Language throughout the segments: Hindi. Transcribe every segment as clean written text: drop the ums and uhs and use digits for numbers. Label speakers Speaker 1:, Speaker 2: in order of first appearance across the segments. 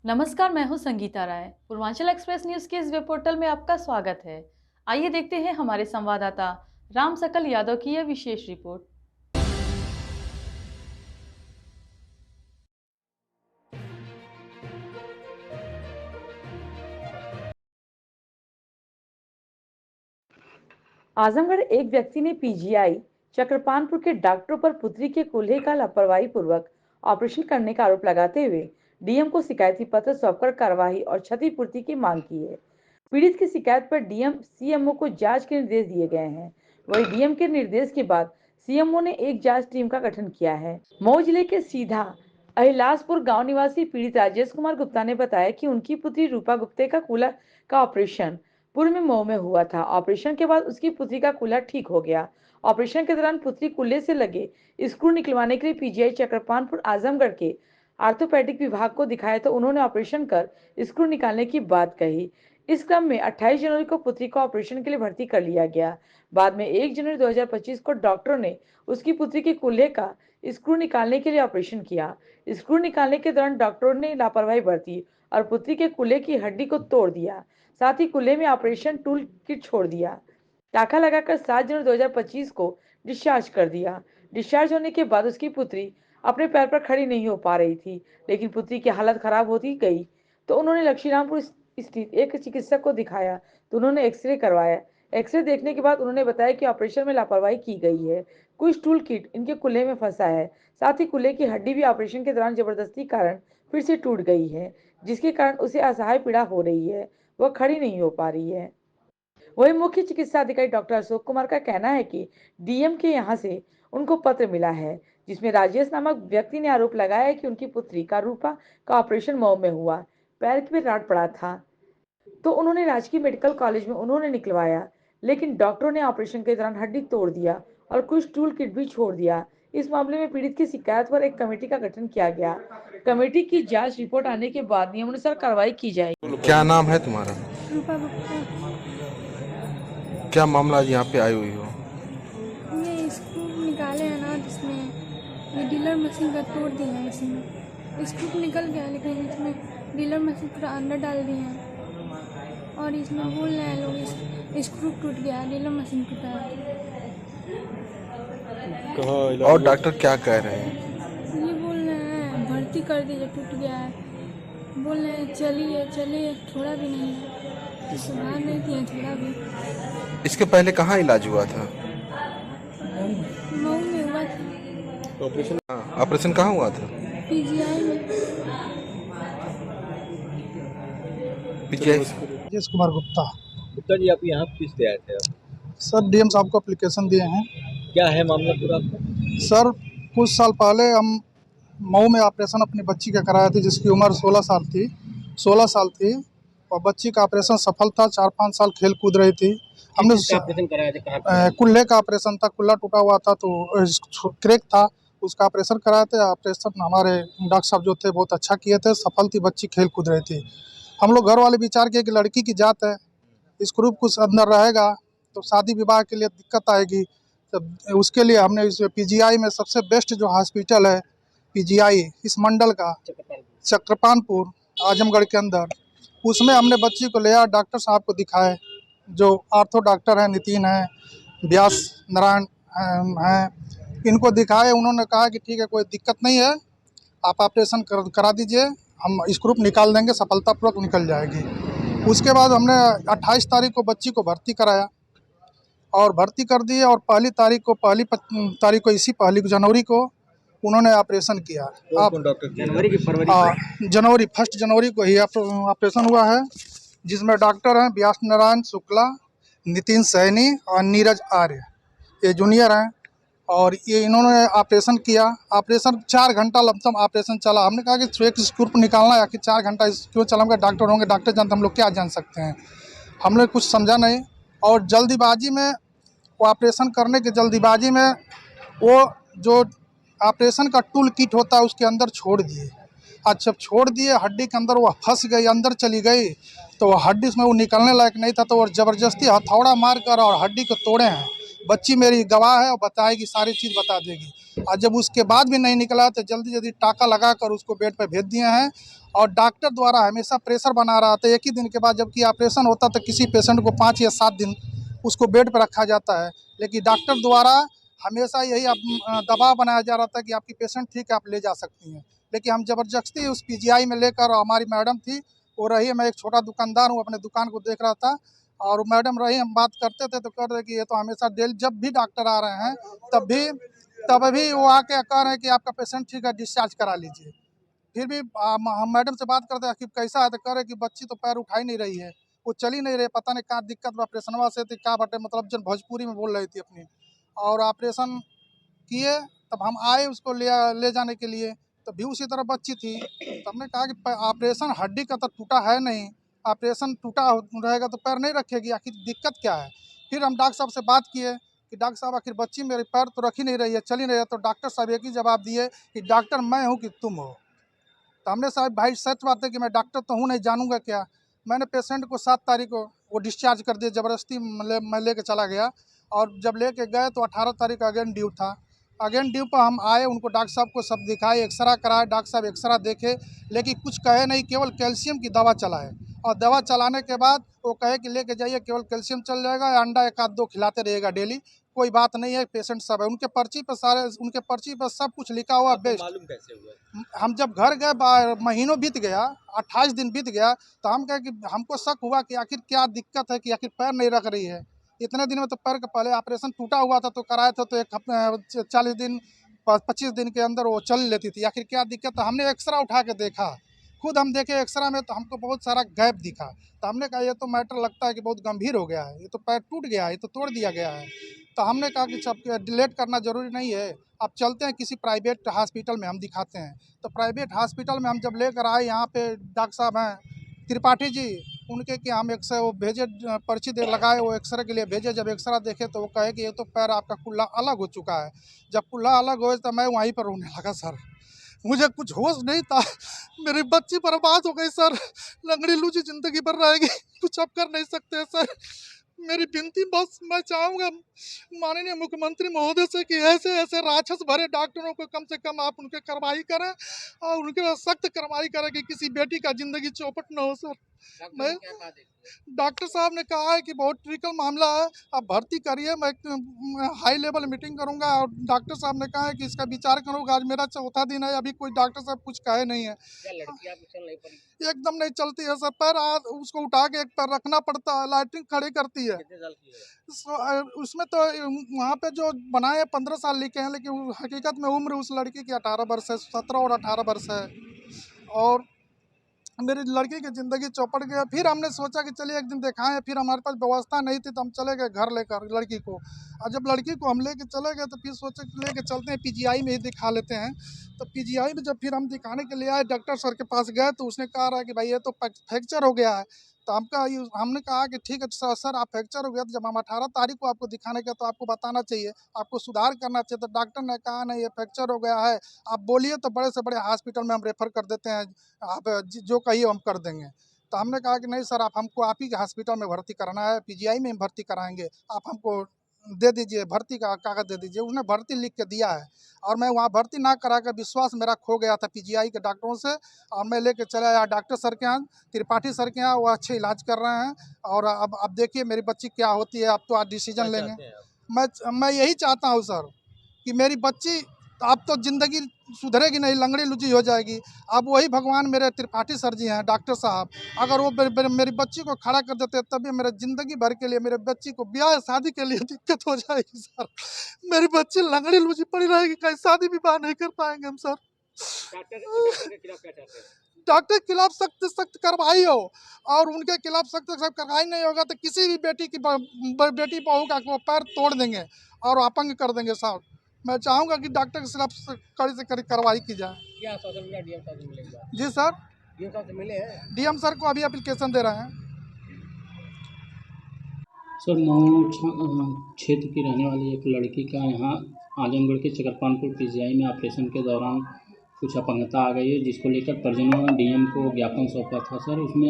Speaker 1: नमस्कार, मैं हूं संगीता राय। पूर्वांचल एक्सप्रेस न्यूज के इस वेब पोर्टल में आपका स्वागत है। आइए देखते हैं हमारे संवाददाता राम सकल यादव की यह विशेष रिपोर्ट।
Speaker 2: आजमगढ़ एक व्यक्ति ने पीजीआई चक्रपानपुर के डॉक्टरों पर पुत्री के कूल्हे का लापरवाही पूर्वक ऑपरेशन करने का आरोप लगाते हुए डीएम को शिकायती पत्र सौंपकर कार्रवाई और क्षतिपूर्ति की मांग की है। पीड़ित की शिकायत पर डीएम सीएमओ को जांच के निर्देश दिए गए हैं। वहीं डीएम के निर्देश के बाद सीएमओ ने एक जांच टीम का गठन किया है। मऊ जिले के सीधा अहिलासपुर गांव निवासी पीड़ित राजेश कुमार गुप्ता ने बताया कि उनकी पुत्री रूपा गुप्ते का कूल्हा का ऑपरेशन पूर्व में मऊ में हुआ था। ऑपरेशन के बाद उसकी पुत्री का कूल्हा ठीक हो गया। ऑपरेशन के दौरान पुत्री कूल्हे से लगे स्क्रू निकलवाने के लिए पीजीआई चक्रपानपुर आजमगढ़ के आर्थोपेडिक विभाग को दिखाया तो उन्होंने ऑपरेशन कर स्क्रू निकालने की बात कही। इस क्रम में 28 जनवरी को पुत्री को ऑपरेशन के लिए भर्ती कर लिया गया। बाद में 1 जनवरी 2025 को डॉक्टरों ने उसकी पुत्री के कूल्हे का स्क्रू निकालने के लिए ऑपरेशन किया। स्क्रू निकालने के दौरान डॉक्टरों ने लापरवाही बरती और पुत्री के कूल्हे की हड्डी को तोड़ दिया। साथ ही कूल्हे में ऑपरेशन टूल किट छोड़ दिया। टाका लगाकर 7 जनवरी 2025 को डिस्चार्ज कर दिया। डिस्चार्ज होने के बाद उसकी पुत्री अपने पैर पर खड़ी नहीं हो पा रही थी, लेकिन पुत्री की हालत खराब होती गई तो उन्होंने लक्ष्मीरामपुर स्थित एक चिकित्सक को दिखाया तो उन्होंने एक्सरे करवाया। एक्सरे देखने के बाद उन्होंने बताया कि ऑपरेशन में लापरवाही की गई है। कुछ टूल किट इनके कूल्हे में फंसा है। साथ ही कूल्हे की हड्डी भी ऑपरेशन के दौरान जबरदस्ती कारण फिर से टूट गई है, जिसके कारण उसे असहाय पीड़ा हो रही है, वह खड़ी नहीं हो पा रही है। वही मुख्य चिकित्सा अधिकारी डॉक्टर अशोक कुमार का कहना है कि डीएम के यहां से उनको पत्र मिला है जिसमें राजेश नामक व्यक्ति ने आरोप लगाया है कि उनकी पुत्री का रूपा का ऑपरेशन मऊ में हुआ। पैर में राड पड़ा था तो उन्होंने राजकीय मेडिकल कॉलेज में उन्होंने निकलवाया, लेकिन डॉक्टरों ने ऑपरेशन के दौरान हड्डी तोड़ दिया और कुछ टूल किट भी छोड़ दिया। इस मामले में पीड़ित की शिकायत पर एक कमेटी का गठन किया गया। कमेटी की जांच रिपोर्ट आने के बाद नियमानुसार कार्रवाई की जाएगी।
Speaker 3: क्या नाम है तुम्हारा?
Speaker 4: रूपा गुप्ता।
Speaker 3: क्या मामला आज यहाँ पे आई हुई हो?
Speaker 4: ये स्क्रू निकाले हैं ना, जिसमें ये डीलर मशीन का तोड़ दिया है। इसमें स्क्रू निकल गया, लेकिन इसमें डीलर मशीन पूरा अंदर डाल दिए हैं और इसमें बोल रहे हैं लोग स्क्रू टूट गया, डीलर मशीन टूटा है।
Speaker 3: और डॉक्टर क्या कह रहे हैं?
Speaker 4: ये बोल रहे हैं भर्ती कर दीजिए, टूट गया है। बोल रहे हैं चलिए चलिए, थोड़ा भी नहीं है, सुधार नहीं दिया थोड़ा भी।
Speaker 3: इसके पहले कहाँ इलाज हुआ था?
Speaker 4: मऊ में हुआ था।
Speaker 3: ऑपरेशन कहाँ हुआ था?
Speaker 4: पीजीआई में।
Speaker 5: राजेश कुमार गुप्ता।
Speaker 6: गुप्ता जी, आप यहाँ किस लिए आए थे? आप
Speaker 5: सर डीएम साहब को एप्लीकेशन दिए हैं।
Speaker 6: क्या है मामला पूरा?
Speaker 5: सर कुछ साल पहले हम मऊ में ऑपरेशन अपनी बच्ची का कराए थे, जिसकी उम्र 16 साल थी और बच्ची का ऑपरेशन सफल था। 4-5 साल खेल कूद रही थी। हमने
Speaker 6: ऑपरेशन कराया था? कहाँ?
Speaker 5: कुल्हे का ऑपरेशन था, कुल्ला टूटा हुआ था तो क्रैक था, उसका ऑपरेशन कराए थे। ऑपरेशन हमारे डॉक्टर साहब जो थे बहुत अच्छा किए थे, सफल थी, बच्ची खेल कूद रही थी। हम लोग घर वाले विचार किए कि लड़की की जात है, स्क्रू कुछ अंदर रहेगा तो शादी विवाह के लिए दिक्कत आएगी। तो उसके लिए हमने इस पीजीआई में सबसे बेस्ट जो हॉस्पिटल है पीजीआई इस मंडल का चक्रपानपुर आजमगढ़ के अंदर, उसमें हमने बच्ची को लिया। डॉक्टर साहब को दिखाए, जो आर्थो डॉक्टर हैं, नितिन हैं, व्यास नारायण हैं, इनको दिखाए। उन्होंने कहा कि ठीक है, कोई दिक्कत नहीं है, आप ऑपरेशन करा दीजिए, हम स्क्रू निकाल देंगे, सफलतापूर्वक निकल जाएगी। उसके बाद हमने 28 तारीख को बच्ची को भर्ती कराया और भर्ती कर दिए और पहली तारीख को इसी 1 जनवरी को उन्होंने ऑपरेशन किया।
Speaker 6: जनवरी की फरवरी?
Speaker 5: 1 जनवरी को ही ऑपरेशन हुआ है, जिसमें डॉक्टर हैं व्यास नारायण शुक्ला, नितिन सैनी और नीरज आर्य, ये जूनियर हैं। और ये इन्होंने ऑपरेशन किया। ऑपरेशन 4 घंटा लमसम ऑपरेशन चला। हमने कहा कि एक स्क्रू निकालना है, आखिर 4 घंटा क्यों चला? हम डॉक्टर होंगे, डॉक्टर जानते, हम लोग क्या जान सकते हैं। हमने कुछ समझा नहीं और जल्दीबाजी में वो ऑपरेशन करने की जल्दीबाजी में वो जो ऑपरेशन का टूल किट होता है उसके अंदर छोड़ दिए। जब छोड़ दिए, हड्डी के अंदर वो फंस गई, अंदर चली गई, तो हड्डी उसमें वो निकलने लायक नहीं था, तो वो ज़बरदस्ती हथौड़ा मार कर और हड्डी को तोड़े हैं। बच्ची मेरी गवाह है और बताएगी, सारी चीज़ बता देगी। और जब उसके बाद भी नहीं निकला तो जल्दी जल्दी टाका लगाकर उसको बेड पर भेज दिए हैं। और डॉक्टर द्वारा हमेशा प्रेशर बना रहा था। एक ही दिन के बाद जबकि ऑपरेशन होता तो किसी पेशेंट को 5 या 7 दिन उसको बेड पर रखा जाता है, लेकिन डॉक्टर द्वारा हमेशा यही दबाव बनाया जा रहा था कि आपकी पेशेंट ठीक है, आप ले जा सकती हैं। लेकिन हम ज़बरदस्ती उस पीजीआई में लेकर, हमारी मैडम थी वो रही, मैं एक छोटा दुकानदार हूँ, अपने दुकान को देख रहा था और मैडम रही, हम बात करते थे तो कह रहे कि ये तो हमेशा जब भी डॉक्टर आ रहे हैं तब भी वो आके कह रहे हैं कि आपका पेशेंट ठीक है, डिस्चार्ज करा लीजिए। फिर भी हम मैडम से बात करते हैं कि कैसा है, तो कह रहे कि बच्ची तो पैर उठा ही नहीं रही है, वो चल ही नहीं रही, पता नहीं क्या दिक्कत बा, ऑपरेशनवा से थी क्या बटे, मतलब जब भोजपुरी में बोल रही थी अपनी। और ऑपरेशन किए तब हम आए उसको ले जाने के लिए, तब भी उसी तरह बच्ची थी। तो हमने कहा कि ऑपरेशन हड्डी का तो टूटा है नहीं, ऑपरेशन टूटा रहेगा तो पैर नहीं रखेगी, आखिर दिक्कत क्या है। फिर हम डॉक्टर साहब से बात किए कि डॉक्टर साहब आखिर बच्ची मेरे पैर तो रख ही नहीं रही है, चल ही नहीं है। तो डॉक्टर साहब एक ही जवाब दिए कि डॉक्टर मैं हूँ कि तुम हो। तो हमने साहब भाई सच बात है कि मैं डॉक्टर तो हूँ नहीं, जानूंगा क्या। मैंने पेशेंट को 7 तारीख को वो डिस्चार्ज कर दिया, ज़बरदस्ती मैं लेके चला गया। और जब लेके गए तो 18 तारीख अगेन ड्यू था। अगेन ड्यू पर हम आए, उनको डॉक्टर साहब को सब दिखाए, एक्सरा कराए, डॉक्टर साहब एक्सरा देखे, लेकिन कुछ कहे नहीं, केवल कैल्शियम की दवा चलाए। और दवा चलाने के बाद वो कहे कि लेके जाइए, केवल कैल्शियम चल जाएगा, अंडा 1 आध 2 खिलाते रहिएगा डेली, कोई बात नहीं है, पेशेंट सब है। उनके पर्ची पर सब कुछ लिखा हुआ बेस्ट।
Speaker 6: मालूम कैसे हुआ?
Speaker 5: हम जब घर गए, महीनों बीत गया, 28 दिन बीत गया, तो हम कहे कि हमको शक हुआ कि आखिर क्या दिक्कत है कि आखिर पैर नहीं रख रही है। इतने दिन में तो पैर के पहले ऑपरेशन टूटा हुआ था तो कराए थे, तो 40 दिन 25 दिन के अंदर वो चल लेती थी, आखिर क्या दिक्कत है। हमने एक्सरा उठा के देखा, खुद हम देखे एक्सरा में, तो हमको बहुत सारा गैप दिखा। तो हमने कहा ये तो मैटर लगता है कि बहुत गंभीर हो गया है, ये तो पैर टूट गया है, ये तो तोड़ दिया गया है। तो हमने कहा कि सब डिलेट करना ज़रूरी नहीं है, अब चलते हैं किसी प्राइवेट हॉस्पिटल में हम दिखाते हैं। तो प्राइवेट हॉस्पिटल में हम जब लेकर आए, यहाँ पे डॉक्टर साहब हैं त्रिपाठी जी, उनके कि हम एक्सरे वो भेजे, पर्ची दे लगाए, वो एक्सरे के लिए भेजे। जब एक्सरा देखे तो वो कहे कि ये तो पैर आपका कुल्ला अलग हो चुका है। जब कुल्ला अलग हो तो मैं वहीं पर रोने लगा सर, मुझे कुछ होश नहीं था, मेरी बच्ची बर्बाद हो गई सर, लंगड़ी लूची ज़िंदगी भर रहेगी, कुछ अब कर नहीं सकते सर। मेरी विनती बस मैं चाहूँगा माननीय मुख्यमंत्री महोदय से कि ऐसे ऐसे राक्षस भरे डॉक्टरों को कम से कम आप उनके कार्रवाई करें और उनके सख्त कार्रवाई करें कि किसी बेटी का ज़िंदगी चौपट न हो सर। मैं डॉक्टर साहब ने कहा है कि बहुत क्रिटिकल मामला है, आप भर्ती करिए, मैं हाई लेवल मीटिंग करूंगा। और डॉक्टर साहब ने कहा है कि इसका विचार करूंगा। आज मेरा 4था दिन है, अभी कोई डॉक्टर साहब कुछ कहे नहीं है। एकदम नहीं चलती है सर, पैर उसको उठा के एक पैर रखना पड़ता है, लाइटिंग खड़ी करती है। उसमें तो वहाँ पे जो बनाए 15 साल लिखे हैं, लेकिन हकीकत में उम्र उस लड़की की 18 वर्ष है, 17 और 18 वर्ष है। और मेरी लड़की की ज़िंदगी चौपट गया। फिर हमने सोचा कि चलिए एक दिन दिखाएं, फिर हमारे पास व्यवस्था नहीं थी तो हम चले गए घर लेकर लड़की को। और जब लड़की को हम लेके चले गए तो फिर सोचे कि लेके चलते हैं पीजीआई में ही दिखा लेते हैं। तो पीजीआई में जब फिर हम दिखाने के लिए आए, डॉक्टर सर के पास गए तो उसने कहा रहा कि भाई ये तो फ्रैक्चर हो गया है। तो हमने कहा कि ठीक है सर आप फ्रैक्चर हो गया, तो जब हम 18 तारीख को आपको दिखाने गए तो आपको बताना चाहिए, आपको सुधार करना चाहिए। तो डॉक्टर ने कहा नहीं ये फ्रैक्चर हो गया है, आप बोलिए तो बड़े से बड़े हॉस्पिटल में हम रेफ़र कर देते हैं, आप जो कहिए हम कर देंगे। तो हमने कहा कि नहीं सर आप ही के हॉस्पिटल में भर्ती कराना है, पीजीआई में भर्ती कराएंगे, आप हमको दे दीजिए भर्ती का कागज़ दे दीजिए। उसने भर्ती लिख के दिया है और मैं वहाँ भर्ती ना करा कर विश्वास मेरा खो गया था पीजीआई के डॉक्टरों से। और मैं लेके चला आया डॉक्टर सर के यहाँ, त्रिपाठी सर के यहाँ, वो अच्छे इलाज कर रहे हैं। और अब देखिए मेरी बच्ची क्या होती है, अब तो आज डिसीजन लेंगे। मैं यही चाहता हूँ सर कि मेरी बच्ची अब तो ज़िंदगी सुधरेगी नहीं, लंगड़ी लुची हो जाएगी। अब वही भगवान मेरे त्रिपाठी सर जी हैं डॉक्टर साहब, अगर वो मेरी बच्ची को खड़ा कर देते तभी मेरे ज़िंदगी भर के लिए, मेरे बच्ची को ब्याह शादी के लिए दिक्कत हो जाएगी सर। मेरी बच्ची लंगड़ी लुची पड़ी रहेगी, कहीं शादी विवाह नहीं कर पाएंगे हम सर। डॉक्टर के खिलाफ सख्त सख्त कार्रवाई हो, और उनके खिलाफ सख्त सख्त कार्रवाई नहीं होगा तो किसी भी बेटी बहू का वो पैर तोड़ देंगे और अपंग कर देंगे साहब। मैं चाहूँगा कि डॉक्टर के खिलाफ कड़ी से कड़ी कार्रवाई की जाए।
Speaker 6: क्या आश्वासन मिला डीएम साहब से मिलेगा?
Speaker 5: जी सर,
Speaker 6: डीएम साहब से मिले हैं?
Speaker 5: डीएम सर को अभी एप्लीकेशन दे रहे हैं।
Speaker 7: सर मऊ क्षेत्र की रहने वाली एक लड़की का यहाँ आजमगढ़ के चकरपानपुर पीजीआई में ऑपरेशन के दौरान कुछ अपंगता आ गई है, जिसको लेकर परिजनों ने डीएम को ज्ञापन सौंपा था। सर उसमें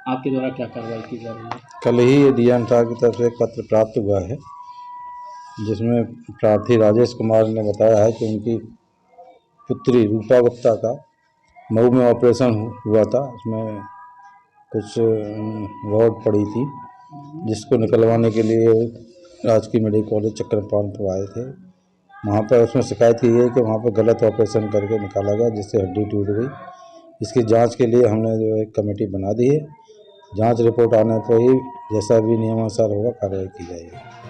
Speaker 7: आपके द्वारा क्या कार्रवाई की जा रही है?
Speaker 8: कल ही डीएम साहब की तरफ से एक पत्र प्राप्त हुआ है जिसमें प्रार्थी राजेश कुमार ने बताया है कि उनकी पुत्री रूपा गुप्ता का मऊ में ऑपरेशन हुआ था। उसमें कुछ रॉड पड़ी थी, जिसको निकलवाने के लिए राजकीय मेडिकल कॉलेज चक्रपाणपुर आए थे। वहाँ पर उसमें शिकायत ये है कि वहाँ पर गलत ऑपरेशन करके निकाला गया, जिससे हड्डी टूट गई। इसकी जांच के लिए हमने जो एक कमेटी बना दी है। जांच रिपोर्ट आने पर ही जैसा भी नियमानुसार होगा कार्रवाई की जाएगी।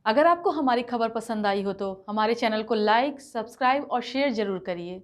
Speaker 1: अगर आपको हमारी खबर पसंद आई हो तो हमारे चैनल को लाइक, सब्सक्राइब और शेयर जरूर करिए।